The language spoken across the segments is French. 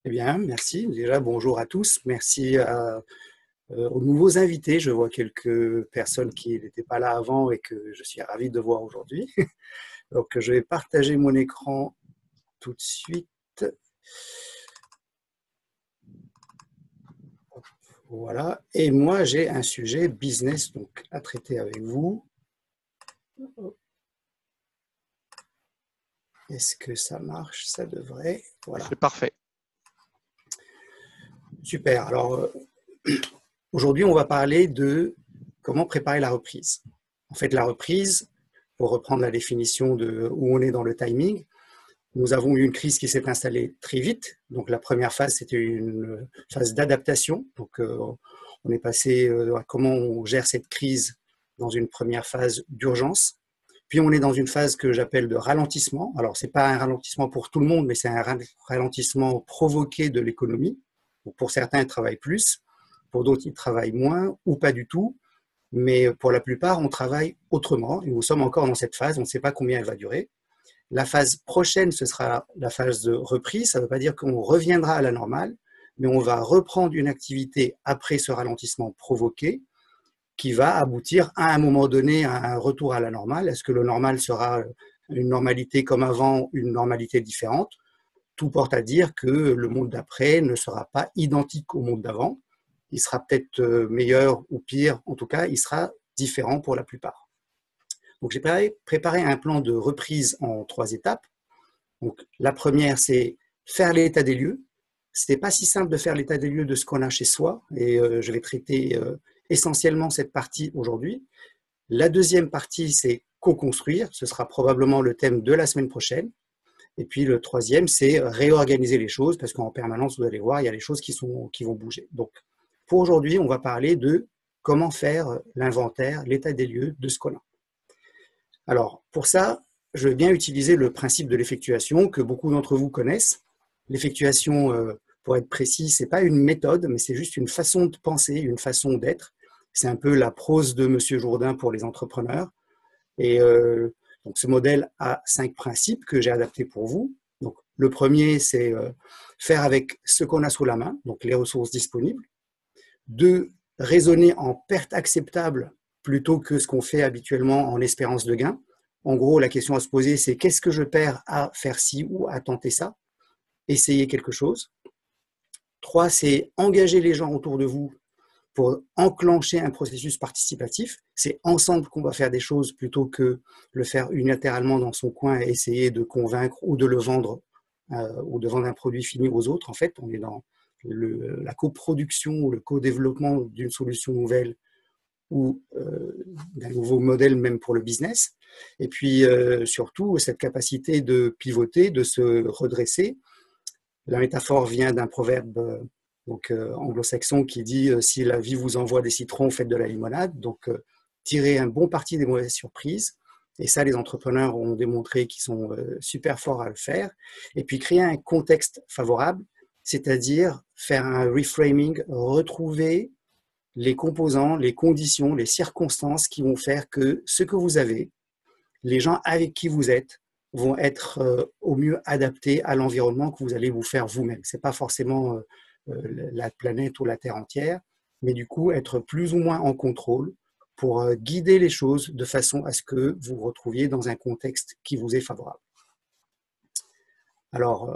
Eh bien, merci. Déjà, bonjour à tous. Merci aux nouveaux invités. Je vois quelques personnes qui n'étaient pas là avant et que je suis ravi de voir aujourd'hui. Donc, je vais partager mon écran tout de suite. Voilà. Et moi, j'ai un sujet business donc, à traiter avec vous. Est-ce que ça marche? Ça devrait. Voilà. C'est parfait. Super. Alors, aujourd'hui, on va parler de comment préparer la reprise. En fait, la reprise, pour reprendre la définition de où on est dans le timing, nous avons eu une crise qui s'est installée très vite. Donc, la première phase, c'était une phase d'adaptation. Donc, on est passé à comment on gère cette crise dans une première phase d'urgence. Puis, on est dans une phase que j'appelle de ralentissement. Alors, ce n'est pas un ralentissement pour tout le monde, mais c'est un ralentissement provoqué de l'économie. Pour certains, ils travaillent plus. Pour d'autres, ils travaillent moins ou pas du tout. Mais pour la plupart, on travaille autrement. Et nous sommes encore dans cette phase. On ne sait pas combien elle va durer. La phase prochaine, ce sera la phase de reprise. Ça ne veut pas dire qu'on reviendra à la normale, mais on va reprendre une activité après ce ralentissement provoqué qui va aboutir à un moment donné à un retour à la normale. Est-ce que le normal sera une normalité comme avant, une normalité différente? Tout porte à dire que le monde d'après ne sera pas identique au monde d'avant. Il sera peut-être meilleur ou pire. En tout cas, il sera différent pour la plupart. Donc, j'ai préparé un plan de reprise en 3 étapes. Donc, la première, c'est faire l'état des lieux. Ce n'est pas si simple de faire l'état des lieux de ce qu'on a chez soi, et je vais traiter essentiellement cette partie aujourd'hui. La deuxième partie, c'est co-construire. Ce sera probablement le thème de la semaine prochaine. Et puis le troisième, c'est réorganiser les choses, parce qu'en permanence, vous allez voir, il y a des choses qui vont bouger. Donc, pour aujourd'hui, on va parler de comment faire l'inventaire, l'état des lieux de ce qu'on a. Alors, pour ça, je vais bien utiliser le principe de l'effectuation que beaucoup d'entre vous connaissent. L'effectuation, pour être précis, ce n'est pas une méthode, mais c'est juste une façon de penser, une façon d'être. C'est un peu la prose de Monsieur Jourdain pour les entrepreneurs. Et donc, ce modèle a 5 principes que j'ai adaptés pour vous. Donc, le premier, c'est faire avec ce qu'on a sous la main, donc les ressources disponibles. 2, raisonner en perte acceptable plutôt que ce qu'on fait habituellement en espérance de gain. En gros, la question à se poser, c'est qu'est-ce que je perds à faire ci ou à tenter ça? Essayer quelque chose. 3, c'est engager les gens autour de vous pour enclencher un processus participatif. C'est ensemble qu'on va faire des choses plutôt que le faire unilatéralement dans son coin et essayer de convaincre ou de le vendre ou de vendre un produit fini aux autres. En fait, on est dans la coproduction ou le co-développement d'une solution nouvelle ou d'un nouveau modèle même pour le business. Et puis surtout, cette capacité de pivoter, de se redresser. La métaphore vient d'un proverbe anglo-saxon qui dit si la vie vous envoie des citrons, faites de la limonade. Donc, tirez un bon parti des mauvaises surprises. Et ça, les entrepreneurs ont démontré qu'ils sont super forts à le faire. Et puis, créer un contexte favorable, c'est-à-dire faire un reframing, retrouver les composants, les conditions, les circonstances qui vont faire que ce que vous avez, les gens avec qui vous êtes, vont être au mieux adaptés à l'environnement que vous allez vous faire vous-même. Ce n'est pas forcément la planète ou la Terre entière, mais du coup être plus ou moins en contrôle pour guider les choses de façon à ce que vous vous retrouviez dans un contexte qui vous est favorable. Alors,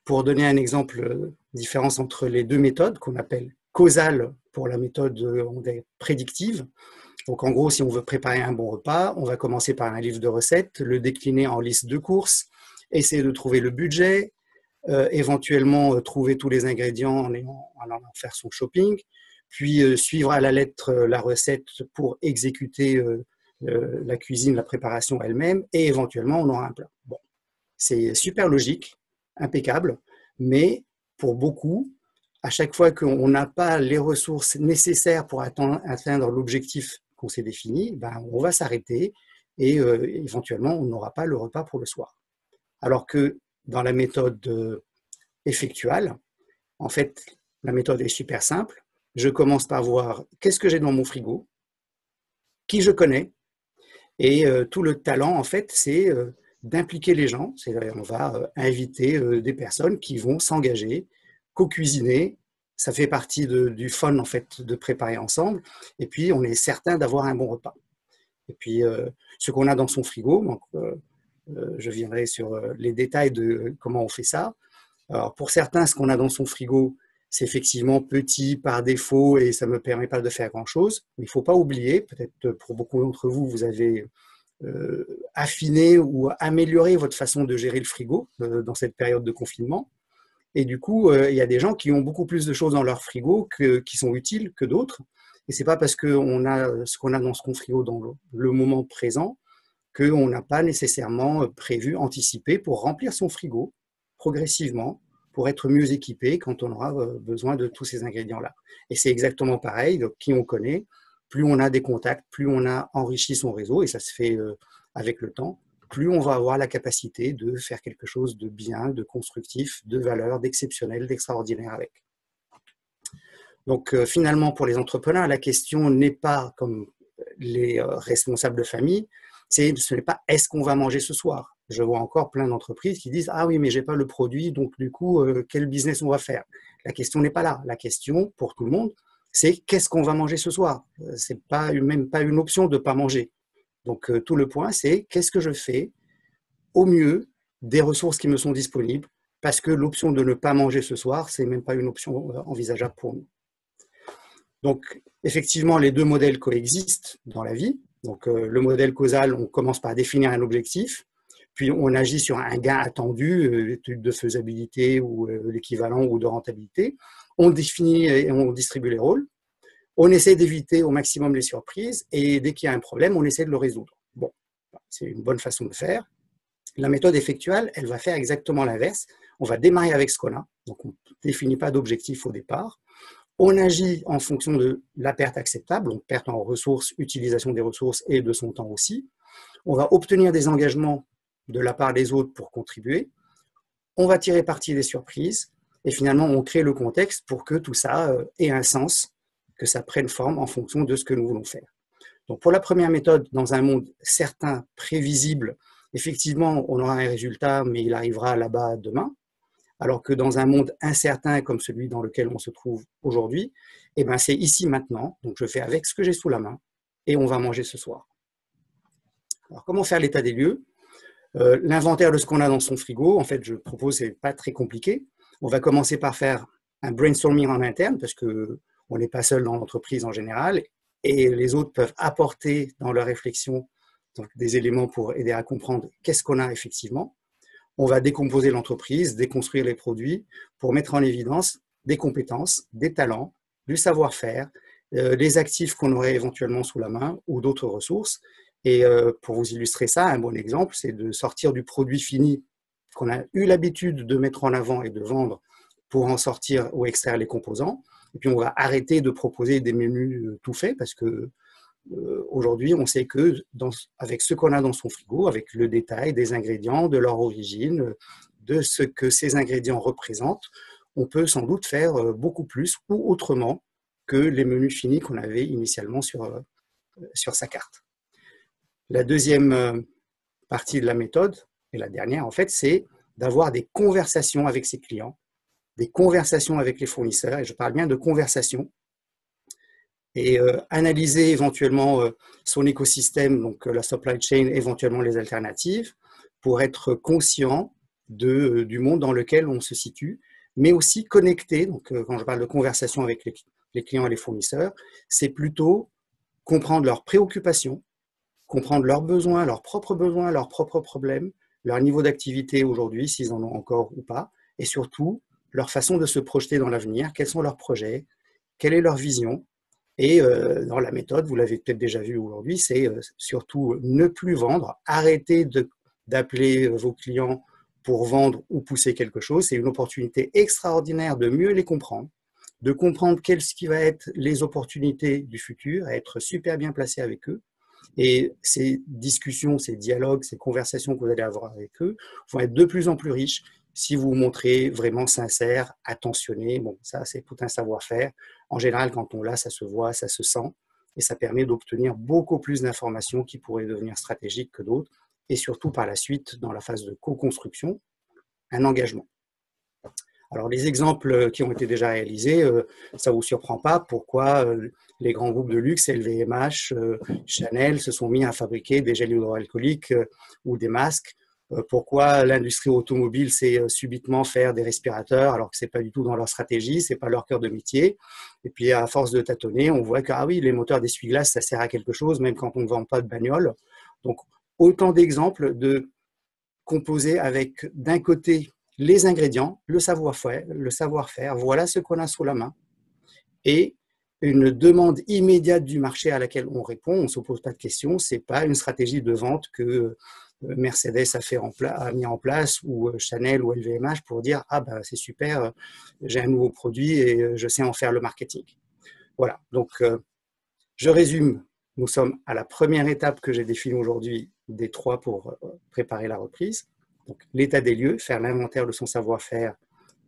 pour donner un exemple, différence entre les deux méthodes qu'on appelle causale pour la méthode prédictive. Donc en gros, si on veut préparer un bon repas, on va commencer par un livre de recettes, le décliner en liste de courses, essayer de trouver le budget, éventuellement trouver tous les ingrédients en allant faire son shopping, puis suivre à la lettre la recette pour exécuter la cuisine, la préparation elle-même, et éventuellement on aura un plat. Bon, c'est super logique, impeccable, mais pour beaucoup, à chaque fois qu'on n'a pas les ressources nécessaires pour atteindre l'objectif qu'on s'est défini, ben, on va s'arrêter et éventuellement on n'aura pas le repas pour le soir. Alors que dans la méthode effectuale, en fait, la méthode est super simple. Je commence par voir qu'est-ce que j'ai dans mon frigo, qui je connais, et tout le talent, en fait, c'est d'impliquer les gens. On va inviter des personnes qui vont s'engager, co-cuisiner. Ça fait partie du fun, en fait, de préparer ensemble. Et puis, on est certain d'avoir un bon repas. Et puis, ce qu'on a dans son frigo, donc, je viendrai sur les détails de comment on fait ça. Alors, pour certains, ce qu'on a dans son frigo, c'est effectivement petit par défaut et ça ne me permet pas de faire grand-chose. Mais il ne faut pas oublier, peut-être pour beaucoup d'entre vous, vous avez affiné ou amélioré votre façon de gérer le frigo dans cette période de confinement. Et du coup, il y a des gens qui ont beaucoup plus de choses dans leur frigo qui sont utiles que d'autres. Et ce n'est pas parce qu'on a ce qu'on a dans son frigo dans le moment présent qu'on n'a pas nécessairement prévu, anticipé pour remplir son frigo progressivement, pour être mieux équipé quand on aura besoin de tous ces ingrédients-là. Et c'est exactement pareil, donc, qui on connaît, plus on a des contacts, plus on a enrichi son réseau, et ça se fait avec le temps, plus on va avoir la capacité de faire quelque chose de bien, de constructif, de valeur, d'exceptionnel, d'extraordinaire avec. Donc finalement, pour les entrepreneurs, la question n'est pas comme les responsables de famille, ce n'est pas est-ce qu'on va manger ce soir. Je vois encore plein d'entreprises qui disent ah oui mais j'ai pas le produit donc du coup quel business on va faire. La question n'est pas là. La question pour tout le monde c'est qu'est-ce qu'on va manger ce soir. C'est pas même pas une option de pas manger. Donc tout le point c'est qu'est-ce que je fais au mieux des ressources qui me sont disponibles parce que l'option de ne pas manger ce soir c'est même pas une option envisageable pour nous. Donc effectivement les deux modèles coexistent dans la vie. Donc, le modèle causal, on commence par définir un objectif, puis on agit sur un gain attendu, étude de faisabilité ou l'équivalent ou de rentabilité. On définit et on distribue les rôles. On essaie d'éviter au maximum les surprises et dès qu'il y a un problème, on essaie de le résoudre. Bon, c'est une bonne façon de faire. La méthode effectuelle, elle va faire exactement l'inverse. On va démarrer avec ce qu'on a. Donc, on ne définit pas d'objectif au départ. On agit en fonction de la perte acceptable, donc perte en ressources, utilisation des ressources et de son temps aussi. On va obtenir des engagements de la part des autres pour contribuer. On va tirer parti des surprises et finalement on crée le contexte pour que tout ça ait un sens, que ça prenne forme en fonction de ce que nous voulons faire. Donc pour la première méthode, dans un monde certain, prévisible, effectivement on aura un résultat mais il arrivera là-bas demain. Alors que dans un monde incertain comme celui dans lequel on se trouve aujourd'hui, eh ben c'est ici maintenant, donc je fais avec ce que j'ai sous la main et on va manger ce soir. Alors comment faire l'état des lieux? L'inventaire de ce qu'on a dans son frigo, en fait je propose, c'est pas très compliqué. On va commencer par faire un brainstorming en interne parce qu'on n'est pas seul dans l'entreprise en général et les autres peuvent apporter dans leur réflexion donc, des éléments pour aider à comprendre qu'est-ce qu'on a effectivement. On va décomposer l'entreprise, déconstruire les produits pour mettre en évidence des compétences, des talents, du savoir-faire, les actifs qu'on aurait éventuellement sous la main ou d'autres ressources. Et pour vous illustrer ça, un bon exemple, c'est de sortir du produit fini qu'on a eu l'habitude de mettre en avant et de vendre pour en sortir ou extraire les composants. Et puis on va arrêter de proposer des menus tout faits parce que aujourd'hui, on sait que avec ce qu'on a dans son frigo, avec le détail des ingrédients, de leur origine, de ce que ces ingrédients représentent, on peut sans doute faire beaucoup plus ou autrement que les menus finis qu'on avait initialement sur sa carte. La deuxième partie de la méthode, et la dernière en fait, c'est d'avoir des conversations avec ses clients, des conversations avec les fournisseurs, et je parle bien de conversations, et analyser éventuellement son écosystème, donc la supply chain, éventuellement les alternatives, pour être conscient du monde dans lequel on se situe, mais aussi connecter. Donc, quand je parle de conversation avec les clients et les fournisseurs, c'est plutôt comprendre leurs préoccupations, comprendre leurs besoins, leurs propres problèmes, leur niveau d'activité aujourd'hui, s'ils en ont encore ou pas, et surtout leur façon de se projeter dans l'avenir, quels sont leurs projets, quelle est leur vision. Et dans la méthode, vous l'avez peut-être déjà vu aujourd'hui, c'est surtout ne plus vendre, arrêter d'appeler vos clients pour vendre ou pousser quelque chose. C'est une opportunité extraordinaire de mieux les comprendre, de comprendre ce qui va être les opportunités du futur, à être super bien placé avec eux. Et ces discussions, ces dialogues, ces conversations que vous allez avoir avec eux vont être de plus en plus riches si vous vous montrez vraiment sincère, attentionné. Bon, ça, c'est tout un savoir-faire. En général, quand on l'a, ça se voit, ça se sent, et ça permet d'obtenir beaucoup plus d'informations qui pourraient devenir stratégiques que d'autres. et surtout par la suite, dans la phase de co-construction, un engagement. Alors, les exemples qui ont été déjà réalisés, ça ne vous surprend pas pourquoi les grands groupes de luxe, LVMH, Chanel, se sont mis à fabriquer des gels hydroalcooliques ou des masques. Pourquoi l'industrie automobile s'est subitement faire des respirateurs alors que ce n'est pas du tout dans leur stratégie, ce n'est pas leur cœur de métier. Et puis, à force de tâtonner, on voit que ah oui, les moteurs d'essuie-glace, ça sert à quelque chose, même quand on ne vend pas de bagnole. Donc, autant d'exemples de composer avec, d'un côté, les ingrédients, le savoir-faire, voilà ce qu'on a sous la main, et une demande immédiate du marché à laquelle on répond, on ne se pose pas de questions, ce n'est pas une stratégie de vente que Mercedes a mis en place, ou Chanel ou LVMH pour dire « Ah ben c'est super, j'ai un nouveau produit et je sais en faire le marketing ». Voilà, donc je résume, nous sommes à la première étape que j'ai définie aujourd'hui des 3 pour préparer la reprise. Donc, l'état des lieux, faire l'inventaire de son savoir-faire,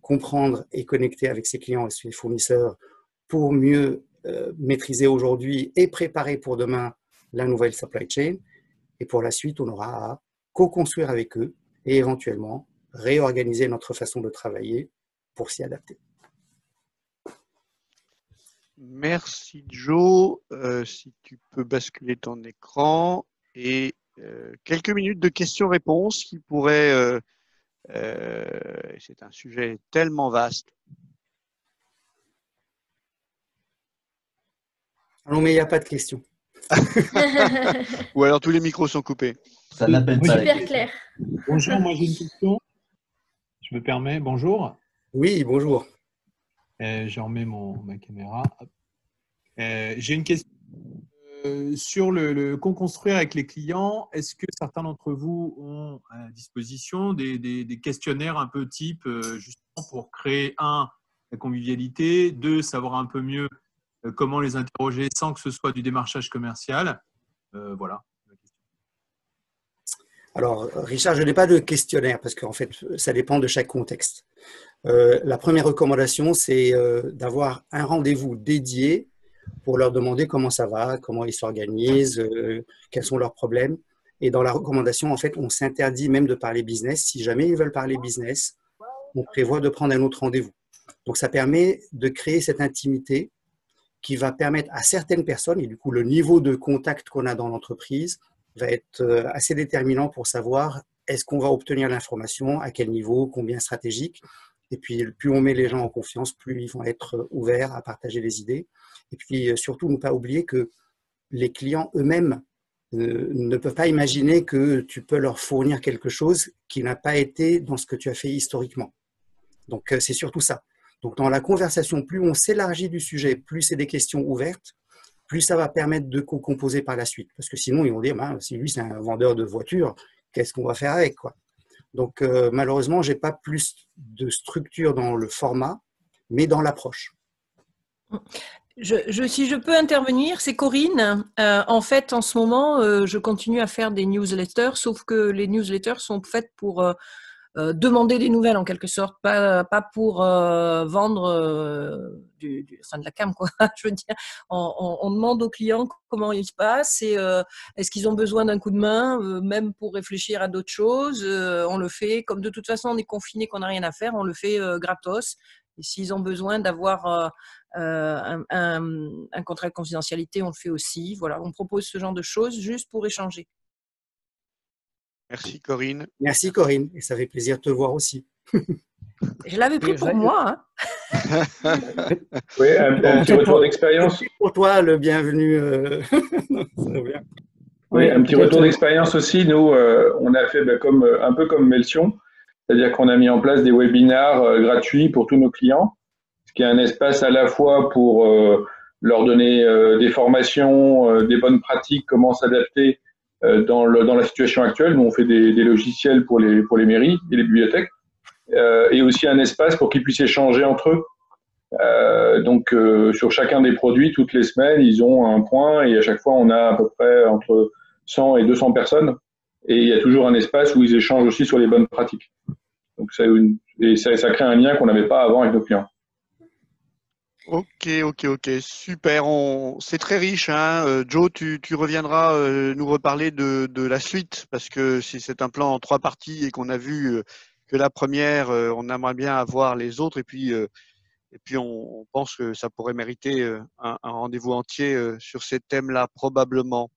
comprendre et connecter avec ses clients et ses fournisseurs pour mieux maîtriser aujourd'hui et préparer pour demain la nouvelle supply chain. Et pour la suite, on aura à co-construire avec eux et éventuellement réorganiser notre façon de travailler pour s'y adapter. Merci Joe. Si tu peux basculer ton écran et quelques minutes de questions-réponses qui pourraient… c'est un sujet tellement vaste. Non, mais il n'y a pas de questions. Ou alors tous les micros sont coupés. Ça n'appelle pas Super clair. Bonjour, moi j'ai une question. Je me permets, bonjour. Oui, bonjour. Je remets ma caméra. J'ai une question sur le co-construire avec les clients. Est-ce que certains d'entre vous ont à disposition des questionnaires un peu type, justement pour créer, la convivialité, 2, savoir un peu mieux comment les interroger sans que ce soit du démarchage commercial. Voilà. Alors, Richard, je n'ai pas de questionnaire parce qu'en fait, ça dépend de chaque contexte. La première recommandation, c'est d'avoir un rendez-vous dédié pour leur demander comment ça va, comment ils s'organisent, quels sont leurs problèmes. Et dans la recommandation, en fait, on s'interdit même de parler business. Si jamais ils veulent parler business, on prévoit de prendre un autre rendez-vous. Donc, ça permet de créer cette intimité qui va permettre à certaines personnes, et du coup, le niveau de contact qu'on a dans l'entreprise va être assez déterminant pour savoir est-ce qu'on va obtenir l'information, à quel niveau, combien stratégique. Et puis, plus on met les gens en confiance, plus ils vont être ouverts à partager les idées. Et puis, surtout, ne pas oublier que les clients eux-mêmes ne peuvent pas imaginer que tu peux leur fournir quelque chose qui n'a pas été dans ce que tu as fait historiquement. Donc, c'est surtout ça. Donc, dans la conversation, plus on s'élargit du sujet, plus c'est des questions ouvertes, plus ça va permettre de co-composer par la suite. Parce que sinon, ils vont dire, si lui, c'est un vendeur de voitures, qu'est-ce qu'on va faire avec, quoi. Donc, malheureusement, je n'ai pas plus de structure dans le format, mais dans l'approche. Si je peux intervenir, c'est Corinne. En fait, en ce moment, je continue à faire des newsletters, sauf que les newsletters sont faites pour demander des nouvelles en quelque sorte, pas pour vendre de la cam, quoi. Je veux dire, on demande aux clients comment il se passe et est-ce qu'ils ont besoin d'un coup de main, même pour réfléchir à d'autres choses. On le fait, comme de toute façon on est confiné, qu'on n'a rien à faire, on le fait gratos. Et s'ils ont besoin d'avoir un contrat de confidentialité, on le fait aussi. Voilà, on propose ce genre de choses juste pour échanger. Merci Corinne. Merci Corinne, et ça fait plaisir de te voir aussi. Je l'avais pris pour moi. Hein. Oui, un petit retour d'expérience. Pour toi, le bienvenu. Ça va bien. Oui, un petit retour d'expérience aussi. Nous, on a fait un peu comme Melsion, c'est-à-dire qu'on a mis en place des webinars gratuits pour tous nos clients, ce qui est un espace à la fois pour leur donner des formations, des bonnes pratiques, comment s'adapter dans la situation actuelle. Nous, on fait des logiciels pour les mairies et les bibliothèques, et aussi un espace pour qu'ils puissent échanger entre eux. Donc, sur chacun des produits, toutes les semaines, ils ont un point et à chaque fois, on a à peu près entre 100 et 200 personnes. Et il y a toujours un espace où ils échangent aussi sur les bonnes pratiques. Donc, ça crée un lien qu'on n'avait pas avant avec nos clients. Ok, super. C'est très riche, hein. Joe, tu reviendras nous reparler de la suite, parce que si c'est un plan en 3 parties et qu'on a vu que la première, on aimerait bien avoir les autres, et puis on pense que ça pourrait mériter un rendez-vous entier sur ces thèmes-là, probablement.